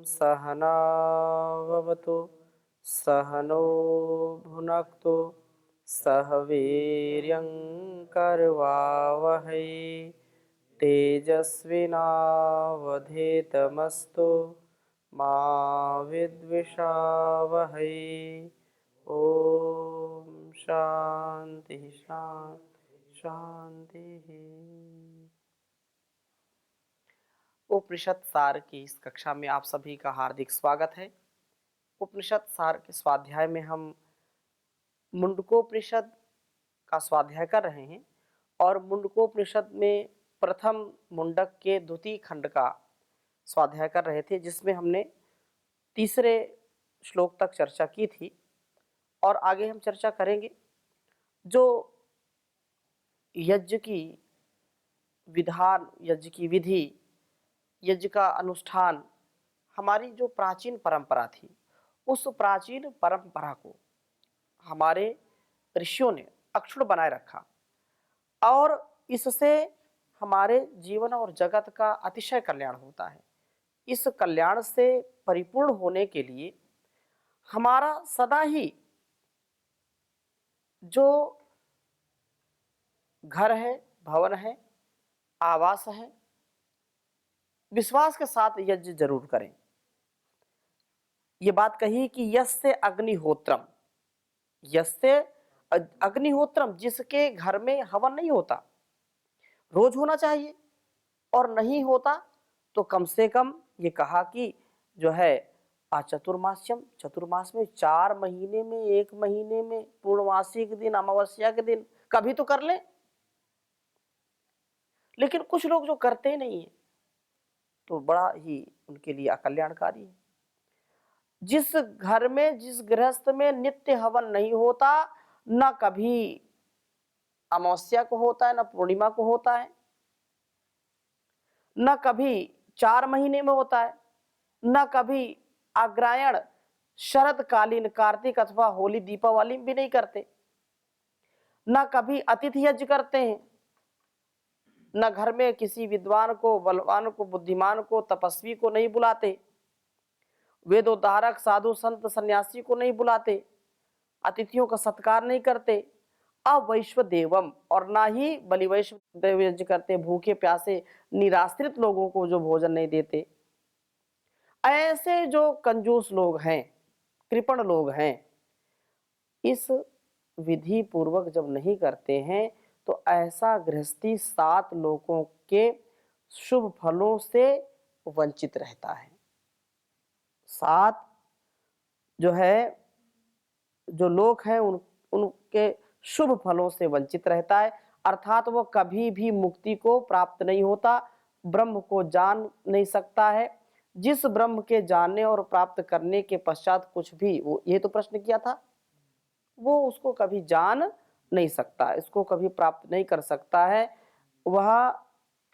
सहनाववतु सहनो भुनक्तु सह वीर्यं करवावहै तेजस्विनावधीतमस्तु मा विद्विषावहै। ओम शांति शांति शांति। उपनिषद सार की इस कक्षा में आप सभी का हार्दिक स्वागत है। उपनिषद सार के स्वाध्याय में हम मुंडकोपनिषद का स्वाध्याय कर रहे हैं और मुंडकोपनिषद में प्रथम मुंडक के द्वितीय खंड का स्वाध्याय कर रहे थे, जिसमें हमने तीसरे श्लोक तक चर्चा की थी और आगे हम चर्चा करेंगे। जो यज्ञ की विधान, यज्ञ की विधि, यज्ञ का अनुष्ठान हमारी जो प्राचीन परंपरा थी, उस प्राचीन परंपरा को हमारे ऋषियों ने अक्षुण्ण बनाए रखा और इससे हमारे जीवन और जगत का अतिशय कल्याण होता है। इस कल्याण से परिपूर्ण होने के लिए हमारा सदा ही जो घर है, भवन है, आवास है, विश्वास के साथ यज्ञ जरूर करें। ये बात कही कि यस्य अग्निहोत्रम, यस्य अग्निहोत्रम, जिसके घर में हवन नहीं होता, रोज होना चाहिए, और नहीं होता तो कम से कम ये कहा कि जो है चतुर्मास्यम, चतुर्मास में 4 महीने में, 1 महीने में, पूर्णमासी के दिन, अमावस्या के दिन कभी तो कर ले। लेकिन कुछ लोग जो करते नहीं है तो बड़ा ही उनके लिए अकल्याणकारी है। जिस घर में, जिस गृहस्थ में नित्य हवन नहीं होता, न कभी अमावस्या को होता है, न पूर्णिमा को होता है, न कभी 4 महीने में होता है, न कभी अग्रायण, शरदकालीन, कार्तिक अथवा होली दीपावली भी नहीं करते, न कभी अतिथि यज्ञ करते हैं, न घर में किसी विद्वान को, बलवान को, बुद्धिमान को, तपस्वी को नहीं बुलाते, वेदोद्धारक, साधु, संत, सन्यासी को नहीं बुलाते, अतिथियों का सत्कार नहीं करते, अवैश्वदेवम, और ना ही बलिवैश्व यज्ञ करते, भूखे प्यासे निराश्रित लोगों को जो भोजन नहीं देते। ऐसे जो कंजूस लोग हैं, कृपण लोग हैं, इस विधि पूर्वक जब नहीं करते हैं तो ऐसा गृहस्थी 7 लोगों के शुभ फलों से वंचित रहता है। 7 जो है, जो लोग हैं, उनके शुभ फलों से वंचित रहता है, अर्थात वो कभी भी मुक्ति को प्राप्त नहीं होता, ब्रह्म को जान नहीं सकता है। जिस ब्रह्म के जानने और प्राप्त करने के पश्चात कुछ भी, वो ये तो प्रश्न किया था, वो उसको कभी जान नहीं सकता, इसको कभी प्राप्त नहीं कर सकता है, वह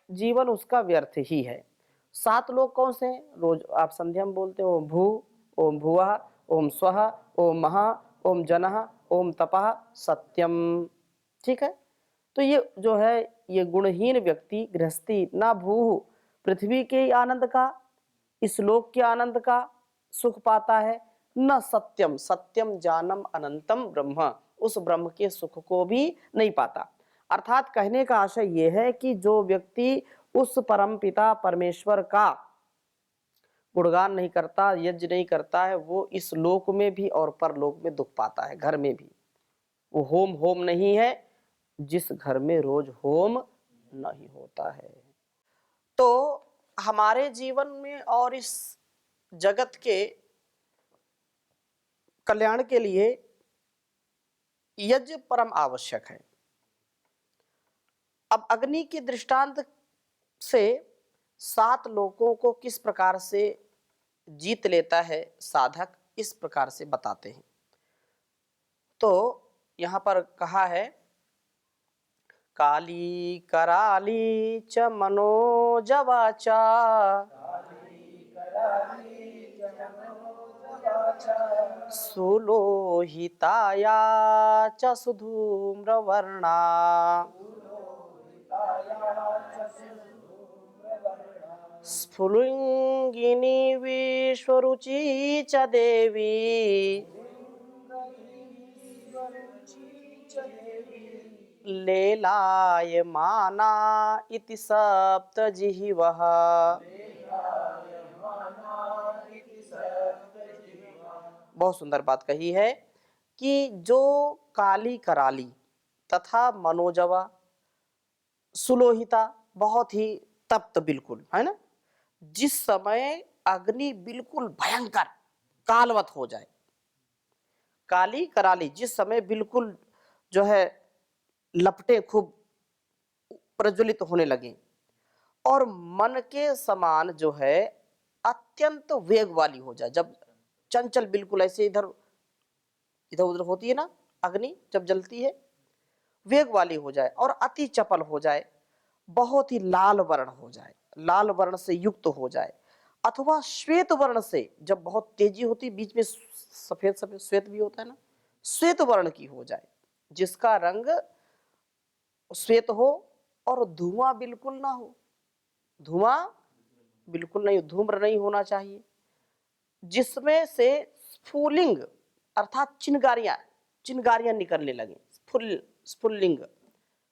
जीवन उसका व्यर्थ ही है। 7 लोग कौन से हैं? रोज आप संध्या में बोलते हो, ओम भू, ओम भुवः, ओम स्वः, ओम महा, ओम जनः, ओम तपः, सत्यम। ठीक है, तो ये जो है, ये गुणहीन व्यक्ति गृहस्थी ना भू, पृथ्वी के आनंद का, इस लोक के आनंद का सुख पाता है, न सत्यम, सत्यम जानम अनंतम ब्रह्म, उस ब्रह्म के सुख को भी नहीं पाता। अर्थात कहने का आशय यह है कि जो व्यक्ति उस परम पिता परमेश्वर का गुणगान नहीं करता, यज्ञ नहीं करता है, वो इस लोक में भी और परलोक में दुख पाता है, घर में भी। वो होम होम नहीं है जिस घर में रोज होम नहीं होता है। तो हमारे जीवन में और इस जगत के कल्याण के लिए यज्ञ परम आवश्यक है। अब अग्नि के दृष्टांत से 7 लोगों को किस प्रकार से जीत लेता है साधक, इस प्रकार से बताते हैं। तो यहां पर कहा है, काली कराली च मनोजवाचा, सुलोहिताया च सुधूम्रवर्णा, स्फुलिंगिनी विश्वरुचि च देवी लेलायमाना इति सप्तजिह्वः। बहुत सुंदर बात कही है कि जो काली कराली तथा मनोजवा सुलोहिता बहुत ही तप्त बिल्कुल है ना, जिस समय अग्नि बिल्कुल भयंकर कालवत हो जाए, काली कराली जिस समय बिल्कुल जो है लपटे खूब प्रज्वलित होने लगे और मन के समान जो है अत्यंत वेग वाली हो जाए, जब चंचल बिल्कुल ऐसे इधर इधर उधर होती है ना अग्नि, जब जलती है वेग वाली हो जाए और अति चपल हो जाए, बहुत ही लाल वर्ण हो जाए, लाल वर्ण से युक्त हो जाए, अथवा श्वेत वर्ण से, जब बहुत तेजी होती बीच में सफेद सफेद श्वेत भी होता है ना, श्वेत वर्ण की हो जाए, जिसका रंग श्वेत हो और धुआं बिल्कुल ना हो, धुआं बिल्कुल नहीं, धूम्र नहीं होना चाहिए, जिसमें से स्फुलिंग अर्थात चिनगारियां चिनगारियां निकलने लगे, स्फुल्लिंग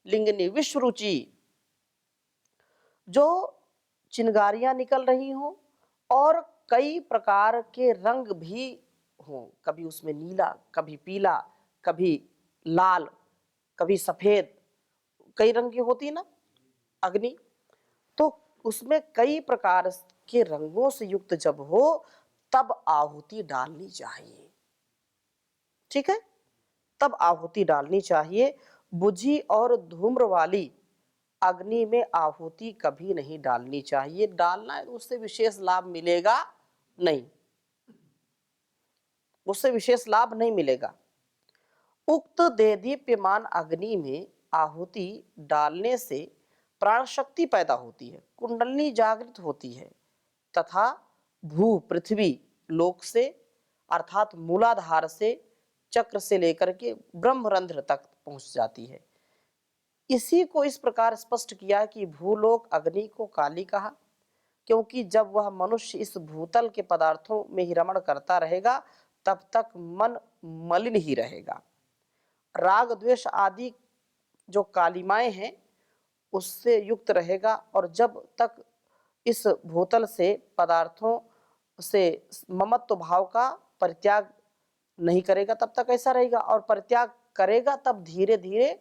लिंगनी विश्वरुचि, जो चिनगारियां निकल रही हो और कई प्रकार के रंग भी हो, कभी उसमें नीला, कभी पीला, कभी लाल, कभी सफेद, कई रंग की होती है ना अग्नि, तो उसमें कई प्रकार के रंगों से युक्त जब हो तब आहुति डालनी चाहिए। ठीक है, तब आहुति डालनी चाहिए। बुझी और धूम्र वाली अग्नि में आहुति कभी नहीं डालनी चाहिए, डालना है तो उससे विशेष लाभ मिलेगा नहीं, उससे विशेष लाभ नहीं मिलेगा। उक्त देदीप्यमान अग्नि में आहुति डालने से प्राण शक्ति पैदा होती है, कुंडलनी जागृत होती है तथा भू पृथ्वी लोक से अर्थात मूलाधार से चक्र से लेकर के ब्रह्मरंध्र तक पहुंच जाती है। इसी को इस प्रकार स्पष्ट किया कि भूलोक अग्नि को काली कहा, क्योंकि जब वह मनुष्य इस भूतल के पदार्थों में ही रमण करता रहेगा तब तक मन मलिन ही रहेगा, राग द्वेष आदि जो कालिमाएं हैं उससे युक्त रहेगा, और जब तक इस भूतल से पदार्थों से ममत्व भाव का परित्याग नहीं करेगा तब तक ऐसा रहेगा, और परित्याग करेगा तब धीरे धीरे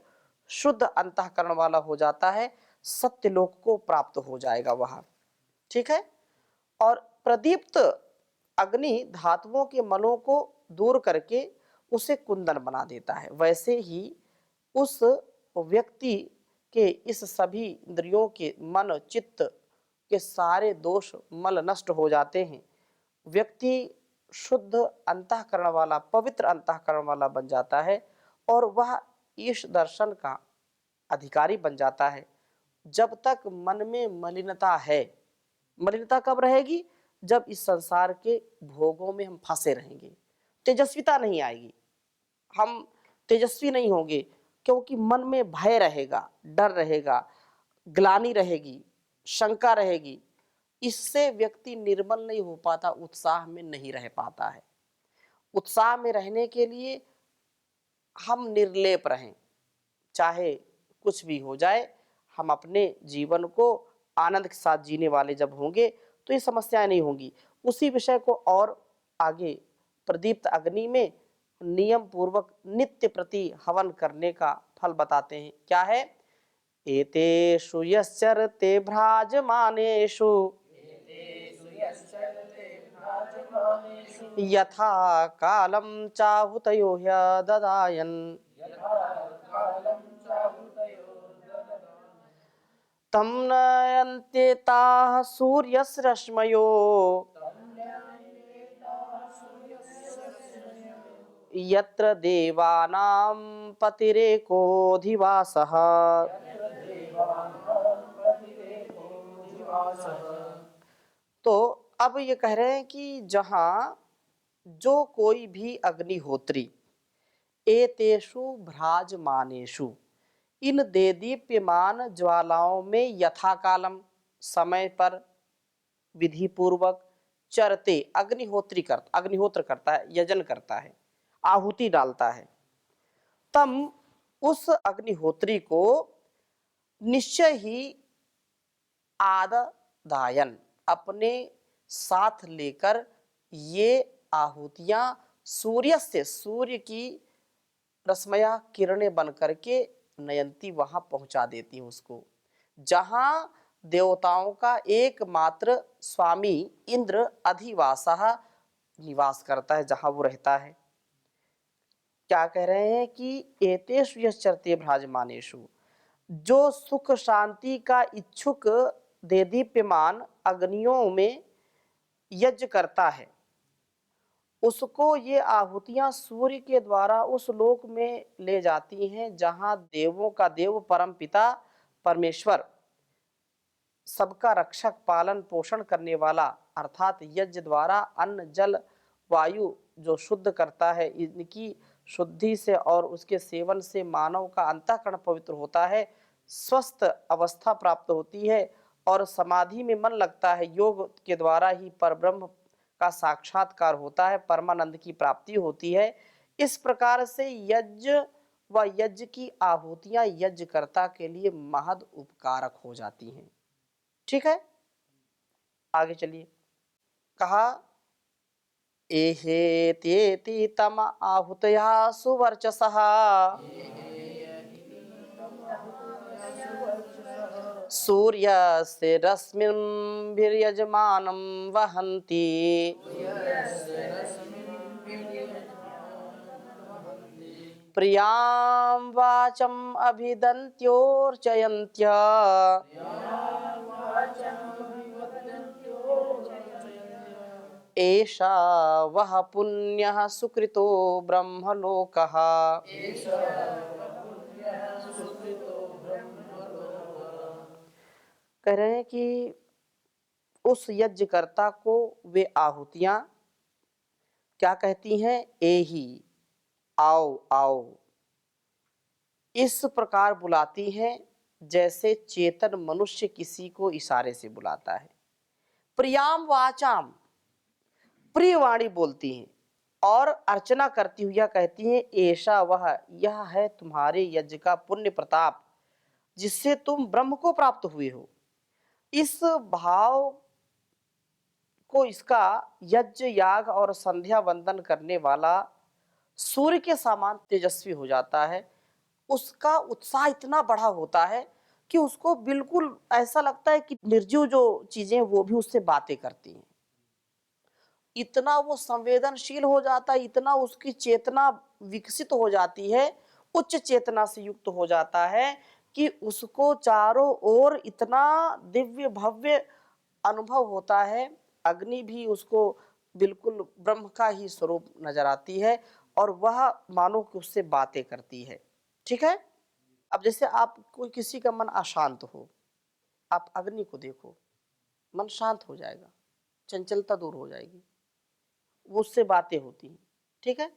शुद्ध अंतःकरण वाला हो जाता है, सत्यलोक को प्राप्त हो जाएगा वह। ठीक है, और प्रदीप्त अग्नि धातुओं के मलों को दूर करके उसे कुंदन बना देता है, वैसे ही उस व्यक्ति के इस सभी इंद्रियों के मन चित्त के सारे दोष मल नष्ट हो जाते हैं, व्यक्ति शुद्ध अंतःकरण वाला पवित्र अंतःकरण वाला बन जाता है और वह ईश दर्शन का अधिकारी बन जाता है। जब तक मन में मलिनता है, मलिनता कब रहेगी, जब इस संसार के भोगों में हम फंसे रहेंगे, तेजस्विता नहीं आएगी, हम तेजस्वी नहीं होंगे, क्योंकि मन में भय रहेगा, डर रहेगा, ग्लानि रहेगी, शंका रहेगी, इससे व्यक्ति निर्मल नहीं हो पाता, उत्साह में नहीं रह पाता है। उत्साह में रहने के लिए हम निर्लेप रहें, चाहे कुछ भी हो जाए, हम अपने जीवन को आनंद के साथ जीने वाले जब होंगे तो ये समस्याएं नहीं होंगी। उसी विषय को और आगे प्रदीप्त अग्नि में नियम पूर्वक नित्य प्रति हवन करने का फल बताते हैं। क्या है? एतेषु यश्चरते भ्राजमानेषु यथा कालं चाहुतयो ह्यददायन् तं नयन्त्येताः सूर्यस्रश्मयो यत्र देवानां पतिरेकोऽधिवासः। तो अब ये कह रहे हैं कि जहाँ जो कोई भी अग्निहोत्री एतेषु भ्राजमानेषु इन देदीप्यमान ज्वालाओं में यथाकालम समय पर विधि पूर्वक चरते अग्निहोत्र करता है, यजन करता है, आहुति डालता है, तब उस अग्निहोत्री को निश्चय ही आददायन अपने साथ लेकर ये आहुतियां सूर्य की रश्मया किरणें बन करके नयंती वहां पहुंचा देती हैं उसको, जहां देवताओं का एकमात्र स्वामी इंद्र अधिवासः निवास करता है, जहां वो रहता है। क्या कह रहे हैं कि एतेषु यश्चरते भ्राजमानेषु, जो सुख शांति का इच्छुक देदीप्यमान अग्नियों में यज्ञ करता है, उसको ये आहुतियां सूर्य के द्वारा उस लोक में ले जाती हैं जहां देवों का देव परम पिता परमेश्वर, सबका रक्षक, पालन पोषण करने वाला, अर्थात यज्ञ द्वारा अन्न जल वायु जो शुद्ध करता है, इनकी शुद्धि से और उसके सेवन से मानव का अंतःकरण पवित्र होता है, स्वस्थ अवस्था प्राप्त होती है और समाधि में मन लगता है। योग के द्वारा ही परब्रह्म का साक्षात्कार होता है, परमानंद की प्राप्ति होती है। इस प्रकार से यज्ञ व यज्ञ की आहुतियां यज्ञकर्ता के लिए महद उपकारक हो जाती हैं। ठीक है, आगे चलिए। कहा एहेत्येति तम आहुतया सुवर्चसः सूर्यस्य रश्मिभिर्यजमानं वहन्ति प्रियां वाचम् अभिदन्त्योर्चयन्त्य एषा वह पुण्यः सुकृतो ब्रह्मलोकः। कह रहे हैं कि उस यज्ञकर्ता को वे आहुतियां क्या कहती हैं, एही, आओ आओ, इस प्रकार बुलाती हैं जैसे चेतन मनुष्य किसी को इशारे से बुलाता है। प्रियाम वाचाम, प्रिय वाणी बोलती हैं और अर्चना करती हुई कहती हैं, ऐसा वह, यह है तुम्हारे यज्ञ का पुण्य प्रताप जिससे तुम ब्रह्म को प्राप्त हुए हो। इस भाव को इसका यज्ञ याग और संध्या वंदन करने वाला सूर्य के समान तेजस्वी हो जाता है। उसका उत्साह इतना बड़ा होता है कि उसको बिल्कुल ऐसा लगता है कि निर्जीव जो चीजें वो भी उससे बातें करती हैं। इतना वो संवेदनशील हो जाता है, इतना उसकी चेतना विकसित हो जाती है, उच्च चेतना से युक्त हो जाता है कि उसको चारों ओर इतना दिव्य भव्य अनुभव होता है। अग्नि भी उसको बिल्कुल ब्रह्म का ही स्वरूप नजर आती है और वह मानो कि उससे बातें करती है। ठीक है, अब जैसे आप कोई किसी का मन अशांत हो, आप अग्नि को देखो, मन शांत हो जाएगा, चंचलता दूर हो जाएगी, वो उससे बातें होती हैं। ठीक है,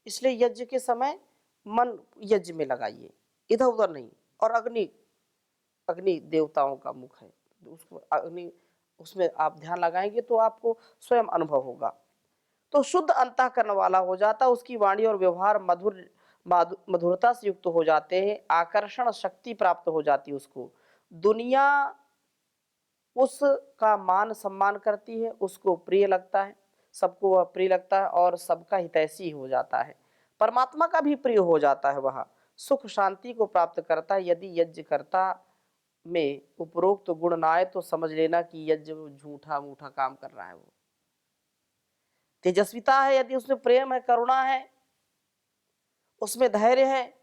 इसलिए यज्ञ के समय मन यज्ञ में लगाइए, इधर उधर नहीं। और अग्नि, अग्नि देवताओं का मुख है, उसको अग्नि, उसमें आप ध्यान लगाएंगे तो आपको स्वयं अनुभव होगा। तो शुद्ध अंतःकरण वाला हो जाता, उसकी वाणी और व्यवहार मधुरता से युक्त हो जाते हैं, आकर्षण शक्ति प्राप्त हो जाती है उसको। दुनिया उसका मान सम्मान करती है, उसको प्रिय लगता है, सबको वह प्रिय लगता है और सबका हितैषी हो जाता है। परमात्मा का भी प्रिय हो जाता है, वह सुख शांति को प्राप्त करता है। यदि यज्ञकर्ता में उपरोक्त गुण ना आए तो समझ लेना कि यज्ञ झूठा मूठा काम कर रहा है। वो तेजस्विता है, यदि उसमें प्रेम है, करुणा है, उसमें धैर्य है,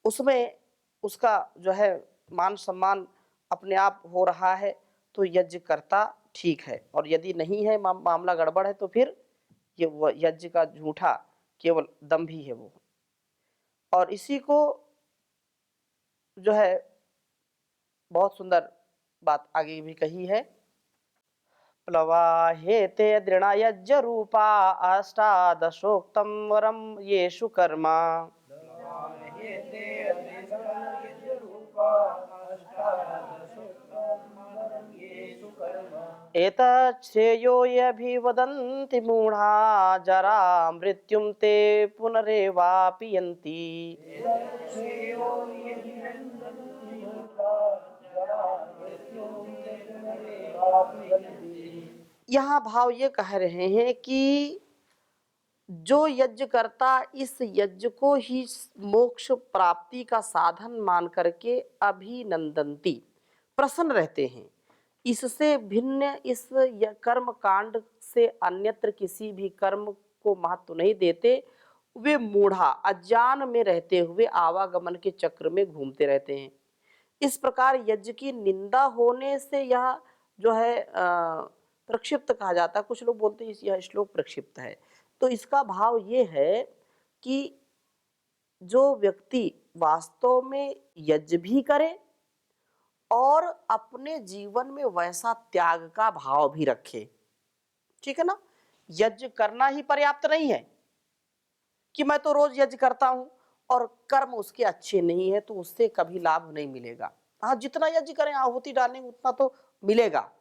उसमें उसका जो है मान सम्मान अपने आप हो रहा है, तो यज्ञ करता ठीक है। और यदि नहीं है, मामला गड़बड़ है, तो फिर ये यज्ञ का झूठा केवल दम्भ ही है वो। और इसी को जो है बहुत सुंदर बात आगे भी कही है, प्लवाहेते दृढ़यज्ञ रूपा अष्टादशोक्तम वरम येषु कर्मा। एतच्छ्रेयो यभिवदन्ति मूढा जरा मृत्युं ते पुनरेवापि यहाँ भाव ये कह रहे हैं कि जो यज्ञ करता इस यज्ञ को ही मोक्ष प्राप्ति का साधन मान करके अभिनंदंती प्रसन्न रहते हैं। इससे भिन्न इस कर्म कांड से अन्यत्र किसी भी कर्म को महत्व नहीं देते। वे मूढ़ा अज्ञान में रहते हुए आवागमन के चक्र में घूमते रहते हैं। इस प्रकार यज्ञ की निंदा होने से यह जो है प्रक्षिप्त कहा जाता है। कुछ लोग बोलते हैं यह श्लोक प्रक्षिप्त है। तो इसका भाव ये है कि जो व्यक्ति वास्तव में यज्ञ भी करे और अपने जीवन में वैसा त्याग का भाव भी रखे। ठीक है ना। यज्ञ करना ही पर्याप्त नहीं है कि मैं तो रोज यज्ञ करता हूं और कर्म उसके अच्छे नहीं है तो उससे कभी लाभ नहीं मिलेगा। हाँ, जितना यज्ञ करें आहुति डालेंगे उतना तो मिलेगा,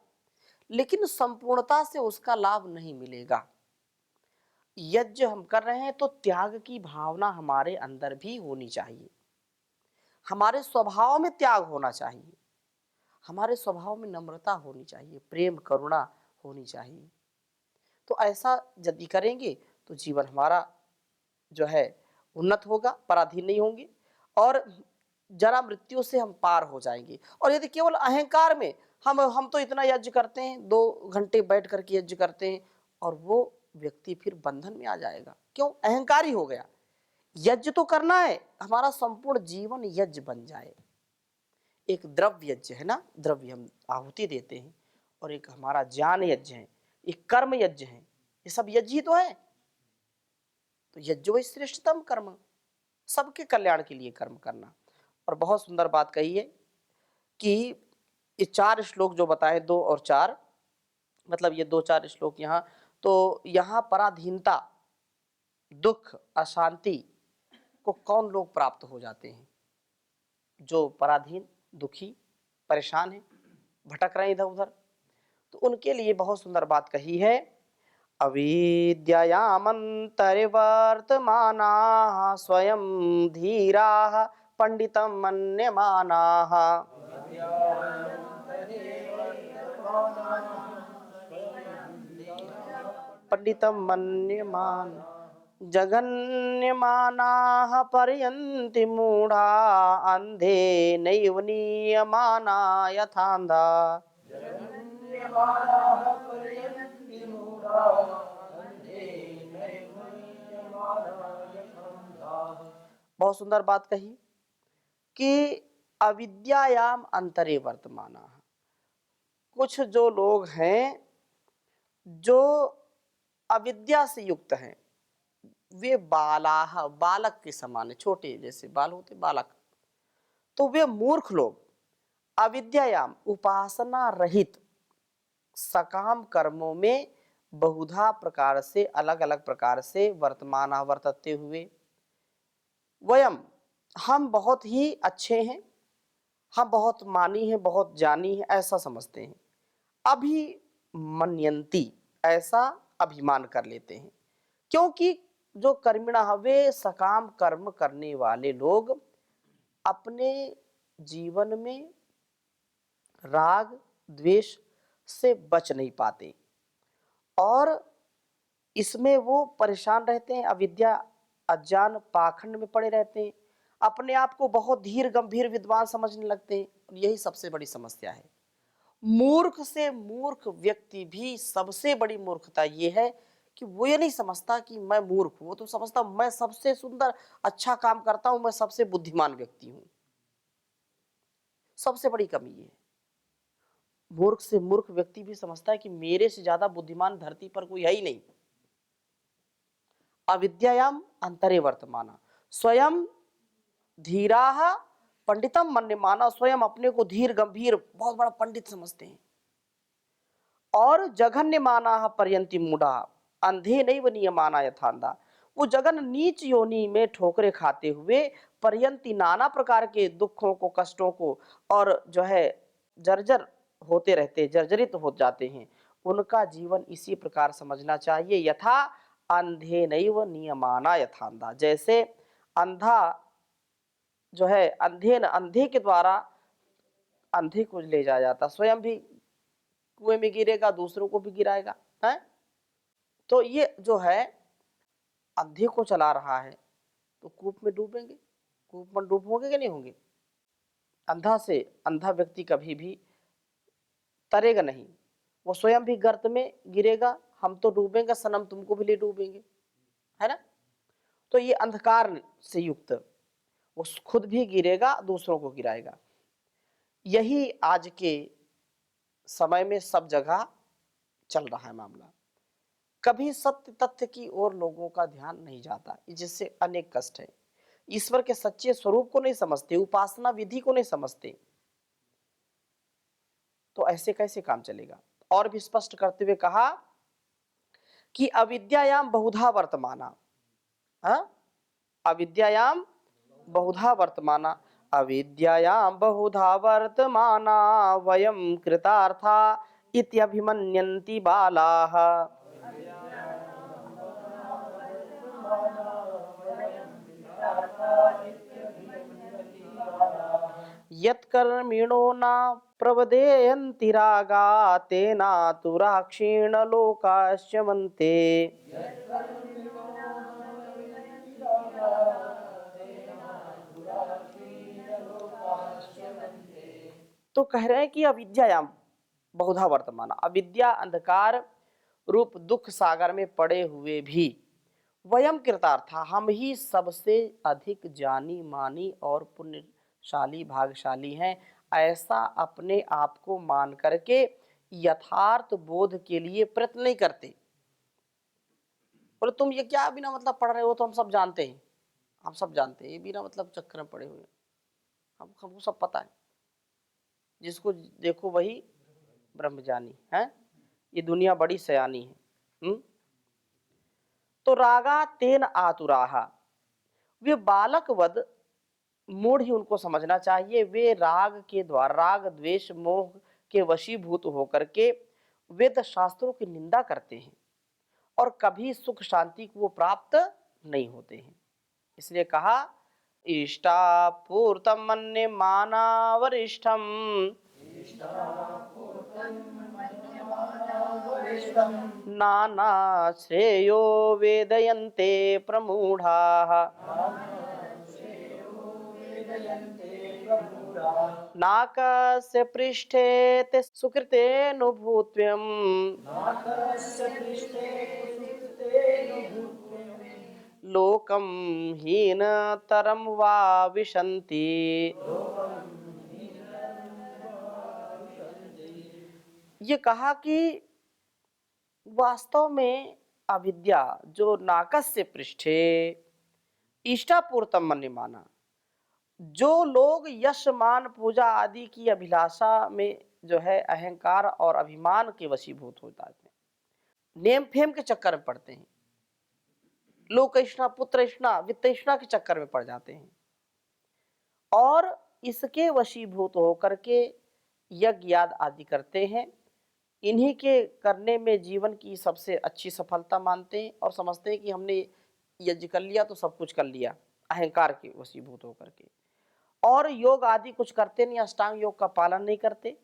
लेकिन संपूर्णता से उसका लाभ नहीं मिलेगा। यज्ञ हम कर रहे हैं तो त्याग की भावना हमारे अंदर भी होनी चाहिए। हमारे स्वभाव में त्याग होना चाहिए, हमारे स्वभाव में नम्रता होनी चाहिए, प्रेम करुणा होनी चाहिए। तो ऐसा यदि करेंगे तो जीवन हमारा जो है उन्नत होगा, पराधीन नहीं होंगे और जरा मृत्यु से हम पार हो जाएंगे। और यदि केवल अहंकार में हम तो इतना यज्ञ करते हैं, 2 घंटे बैठ करके यज्ञ करते हैं, और वो व्यक्ति फिर बंधन में आ जाएगा। क्यों? अहंकारी हो गया। यज्ञ तो करना है, हमारा संपूर्ण जीवन यज्ञ बन जाए। एक द्रव्य यज्ञ है ना, द्रव्य हम आहुति देते हैं, और एक हमारा ज्ञान यज्ञ है, एक कर्म यज्ञ है। ये सब यज्ञ ही तो है। तो यज्ञ वही श्रेष्ठतम कर्म, सबके कल्याण के लिए कर्म करना। और बहुत सुंदर बात कही है कि ये 4 श्लोक जो बताए, 2 और 4, मतलब ये 2-4 श्लोक यहाँ, तो यहाँ पराधीनता, दुख, अशांति को कौन लोग प्राप्त हो जाते हैं? जो पराधीन, दुखी, परेशान हैं, भटक रहे हैं इधर उधर, तो उनके लिए बहुत सुंदर बात कही है। अविद्यायामन्तरिवर्तमानाः स्वयं धीराः पंडितं मन्यमानाः। पंडितं मन्यमान जगन्यमानाः पर्यन्ति मूढ़ा अंधे नैव नीयमाना यथांधा। बहुत सुंदर बात कही कि अविद्यायाम अंतरे वर्तमाना। कुछ जो लोग हैं जो अविद्या से युक्त हैं, वे बालाह, बालक के समान है, छोटे जैसे बाल होते बालक। तो वे मूर्ख लोग अविद्यायाम, उपासना रहित सकाम कर्मों में बहुधा प्रकार से, अलग अलग प्रकार से वर्तमान वर्तते हुए, वयम, हम बहुत ही अच्छे हैं, हम बहुत मानी हैं, बहुत जानी हैं, ऐसा समझते हैं। अभिमन्यन्ति, ऐसा अभिमान कर लेते हैं। क्योंकि जो कर्मिणः, वे सकाम कर्म करने वाले लोग अपने जीवन में राग द्वेष से बच नहीं पाते और इसमें वो परेशान रहते हैं, अविद्या अज्ञान पाखंड में पड़े रहते हैं, अपने आप को बहुत धीर गंभीर विद्वान समझने लगते हैं। यही सबसे बड़ी समस्या है। मूर्ख से मूर्ख व्यक्ति भी सबसे बड़ी मूर्खता ये है कि वो ये नहीं समझता कि मैं मूर्ख हूं, वो तो समझता मैं सबसे सुंदर अच्छा काम करता हूं, मैं सबसे बुद्धिमान व्यक्ति हूं। सबसे बड़ी कमी ये है। मूर्ख से मूर्ख व्यक्ति भी समझता है कि मेरे से ज्यादा बुद्धिमान धरती पर कोई है ही नहीं। अविद्यायाम अंतरे वर्तमाना स्वयं धीराः पंडितम मन्यमाना, स्वयं अपने को धीर गंभीर बहुत बड़ा पंडित समझते हैं। और जघन्यमानाः पर्यन्ति मूढ़ा अंधे नैव नियमाना यथांधा, वो जगन नीच योनि में ठोकरे खाते हुए पर्यंती, नाना प्रकार के दुखों को, कष्टों को और जो है जर्जर होते रहते, जर्जरित हो जाते हैं। उनका जीवन इसी प्रकार समझना चाहिए, यथा अंधेनैव नियमाना यथांधा। जैसे अंधा जो है अंधे के द्वारा अंधे को ले जाया जाता, स्वयं भी कुएं में गिरेगा, दूसरों को भी गिराएगा है। तो ये जो है अंधे को चला रहा है तो कूप में डूबेंगे, कूप में डूब होंगे कि नहीं होंगे। अंधा व्यक्ति कभी भी तरेगा नहीं, वो स्वयं भी गर्त में गिरेगा, हम तो डूबेंगे सनम, तुमको भी ले डूबेंगे, है ना। तो ये अंधकार से युक्त, वो खुद भी गिरेगा, दूसरों को गिराएगा। यही आज के समय में सब जगह चल रहा है मामला। कभी सत्य तथ्य की ओर लोगों का ध्यान नहीं जाता, जिससे अनेक कष्ट है। ईश्वर के सच्चे स्वरूप को नहीं समझते, उपासना विधि को नहीं समझते, तो ऐसे कैसे काम चलेगा। और भी स्पष्ट करते हुए कहा कि अविद्यायाम बहुधा वर्तमाना, अविद्यायाम बहुधा वर्तमाना, अविद्यायाम बहुधा वर्तमाना वयम कृतार्था इत्यभिमन्यन्ति बालाः। यत्कर्मिणो न प्रवदेयन्ति रागा तेनातुराक्षीण लोकाश्चमन्ते। तो कह रहे हैं कि अविद्यायाम बहुधा वर्तमान, अविद्या अंधकार रूप दुख सागर में पड़े हुए भी वयम कृतार्था, हम ही सबसे अधिक जानी मानी और पुण्यशाली भागशाली हैं, ऐसा अपने आप को मान करके यथार्थ बोध के लिए प्रयत्न नहीं करते। बोले तुम ये क्या बिना मतलब पढ़ रहे हो, तो हम सब जानते हैं, हम सब जानते हैं, ये बिना मतलब चक्कर में पड़े हुए, हमको सब पता है, जिसको देखो वही ब्रह्मजानी है, ये दुनिया बड़ी सयानी है। तो रागा तेन आतुराहा, वे बालक वद मूढ़ ही उनको समझना चाहिए, वे राग के द्वारा, राग द्वेष मोह के वशीभूत होकर के वेद शास्त्रों की निंदा करते हैं और कभी सुख शांति को वो प्राप्त नहीं होते हैं। इसलिए कहा इष्टापूर्तम मन्ये मानावरिष्ठम नाना श्रेयो वेदयन्ते प्रमूढ़ाः। नाकस्य पृष्ठे ते सुकृतेऽनुभूत्वम् लोकं हीनतरं वा विशन्ति। ये कहा कि वास्तव में अविद्या जो नाकस्य पृष्ठे इष्टापूर्तम मन्य माना, जो लोग यश मान पूजा आदि की अभिलाषा में जो है अहंकार और अभिमान के वशीभूत हो जाते हैं, नेम फेम के चक्कर में पड़ते हैं, लोक तृष्णा पुत्र तृष्णा वित्त तृष्णा के चक्कर में पड़ जाते हैं और इसके वशीभूत होकर के यज्ञ याद आदि करते हैं। इन्हीं के करने में जीवन की सबसे अच्छी सफलता मानते हैं और समझते हैं कि हमने यज्ञ कर लिया तो सब कुछ कर लिया, अहंकार के वशीभूत होकर के, और योग आदि कुछ करते नहीं, अष्टांग योग का पालन नहीं करते।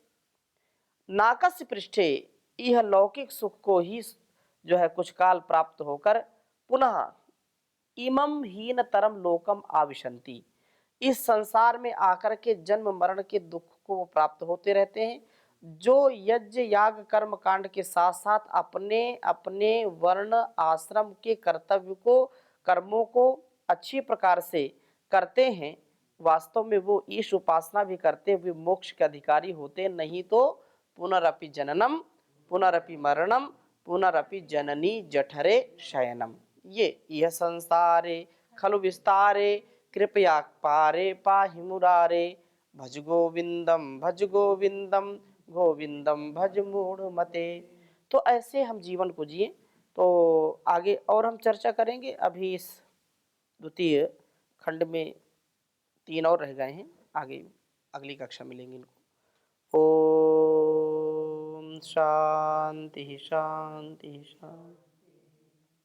नाकस्य पृष्ठे, यह लौकिक सुख को ही जो है कुछ काल प्राप्त होकर पुनः इमम हीन तरम लोकम आविशंति, इस संसार में आकर के जन्म मरण के दुख को प्राप्त होते रहते हैं। जो यज्ञ याग कर्म कांड के साथ साथ अपने अपने वर्ण आश्रम के कर्तव्य को, कर्मों को अच्छी प्रकार से करते हैं, वास्तव में वो ईश उपासना भी करते हुए मोक्ष के अधिकारी होते, नहीं तो पुनरपि जननम पुनरपि मरणम पुनरपि जननी जठरे शयनम। ये यह संसारे खलु विस्तारे कृपया पारे पाहि मुरारे, भज गोविंदम गोविंदम भज मूढ़ मते। तो ऐसे हम जीवन को जिए। तो आगे और हम चर्चा करेंगे, अभी इस द्वितीय खंड में 3 और रह गए हैं, आगे अगली कक्षा मिलेंगे इनको। ओ शांति शांति शांति।